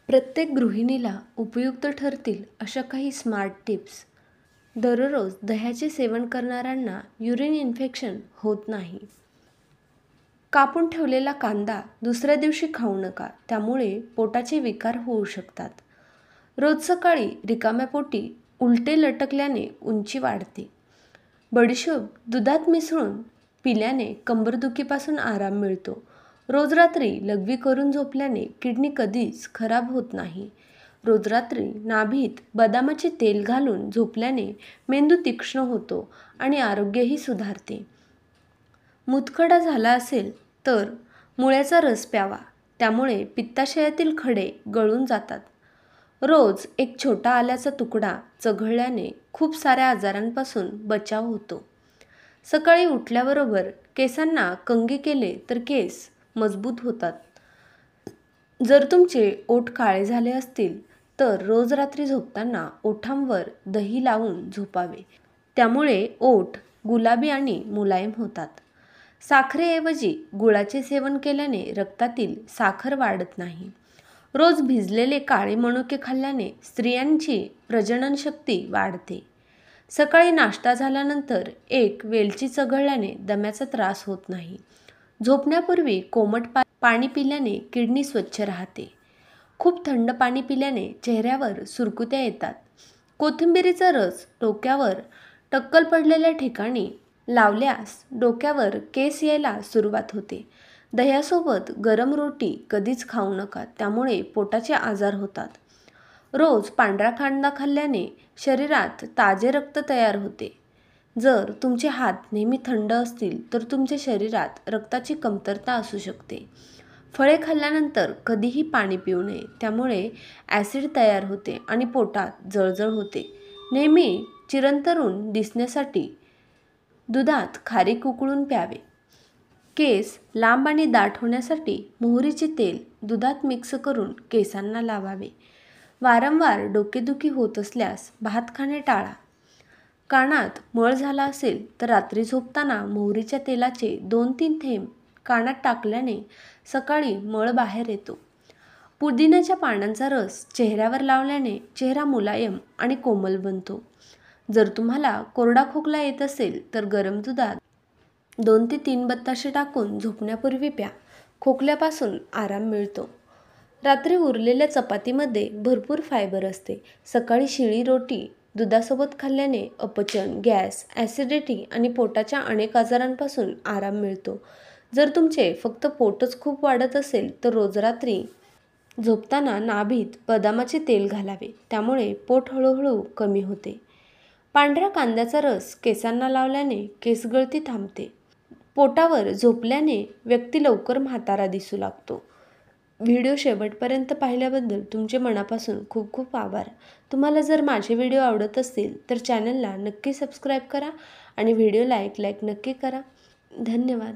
प्रत्येक गृहिणीला उपयुक्त ठरतील अशा काही स्मार्ट टिप्स. दररोज दह्याचे सेवन करणाऱ्यांना युरिन इन्फेक्शन होत नाही. कापून ठेवलेला कांदा दुसऱ्या दिवशी खाऊ नका, त्यामुळे पोटाचे विकार होऊ शकतात. रोज सकाळी रिकाम्या पोटी उलटे लटकल्याने उंची वाढते. बडीशोप दुधात मिसळून पिल्याने कंबरदुखीपासून आराम मिळतो. रोज रात्री लघवी करून झोपल्याने किडनी कधीच खराब होत नाही. रोज रात्री नाभीत बदामाचे तेल घालून झोपल्याने मेंदू तीक्ष्ण होतो आणि आरोग्यही सुधारते. मूतखडा झाला असेल तर मुळ्याचा रस प्यावा, त्यामुळे पित्ताशयातील खडे गळून जातात. रोज एक छोटा आल्याचा तुकडा चघळल्याने खूप साऱ्या आजारांपासून बचाव होतो. सकाळी उठल्याबरोबर केसांना कंघी केले तर केस मजबूत होतात. जर तुमचे ओठ काळे झाले असतील तर रोज रात्री झोपताना ओठांवर दही लावून झोपावे, त्यामुळे ओठ गुलाबी आणि मुलायम होतात. साखरेऐवजी गुळाचे सेवन केल्याने रक्तातील साखर वाढत नाही. रोज भिजलेले काळे मनुके खाल्ल्याने स्त्रियांची प्रजननशक्ती वाढते. सकाळी नाश्ता झाल्यानंतर एक वेलची चघळल्याने दम्याचा त्रास होत नाही. झोपण्यापूर्वी कोमट पाणी पिल्याने किडनी स्वच्छ राहते. खूप थंड पाणी पिल्याने चेहऱ्यावर सुरकुत्या येतात. कोथिंबिरीचा रस डोक्यावर टक्कल पडलेल्या ठिकाणी लावल्यास डोक्यावर केस यायला सुरुवात होते. दह्यासोबत गरम रोटी कधीच खाऊ नका, त्यामुळे पोटाचे आजार होतात. रोज पांढरा कांदा खाल्ल्याने शरीरात ताजे रक्त तयार होते. जर तुमचे हात नेहमी थंड असतील तर तुमच्या शरीरात रक्ताची कमतरता असू शकते. फळे खाल्ल्यानंतर कधीही पाणी पिऊ नये, त्यामुळे ॲसिड तयार होते आणि पोटात जळजळ होते. नेहमी चिरंतरून दिसण्यासाठी दुधात खारीक उकळून प्यावे. केस लांब आणि दाट होण्यासाठी मोहरीचे तेल दुधात मिक्स करून केसांना लावावे. वारंवार डोकेदुखी होत असल्यास भात खाणे टाळा. कानात मळ झाला असेल तर रात्री झोपताना मोहरीच्या तेलाचे 2-3 थेंब कानात टाकल्याने सकाळी मळ बाहेर येतो. पुदिन्याच्या पानांचा रस चेहऱ्यावर लावल्याने चेहरा मुलायम आणि कोमल बनतो. जर तुम्हाला कोरडा खोकला येत असेल तर गरम दुधात 2 ते 3 बत्ताशे टाकून झोपण्यापूर्वी प्या. खोकल्यापासून आराम मिळतो. रात्री उरलेल्या चपातीमध्ये भरपूर फायबर असते. सकाळी शिळी रोटी दुधासोबत खाल्ल्याने अपचन, गॅस, ॲसिडिटी आणि पोटाच्या अनेक आजारांपासून आराम मिळतो. जर तुमचे फक्त पोटच खूप वाढत असेल तर रोज रात्री झोपताना नाभीत बदामाचे तेल घालावे, त्यामुळे पोट हळूहळू कमी होते. पांढऱ्या कांद्याचा रस केसांना लावल्याने केसगळती थांबते. पोटावर झोपल्याने व्यक्ती लवकर म्हातारा दिसू लागतो. व्हिडिओ शेवटपर्यंत पाहिल्याबद्दल तुमचे मनापासून खूप खूप आभार. तुम्हाला जर माझे व्हिडिओ आवडत असतील तर चॅनलला नक्की सबस्क्राईब करा आणि व्हिडिओ लाईक नक्की करा. धन्यवाद.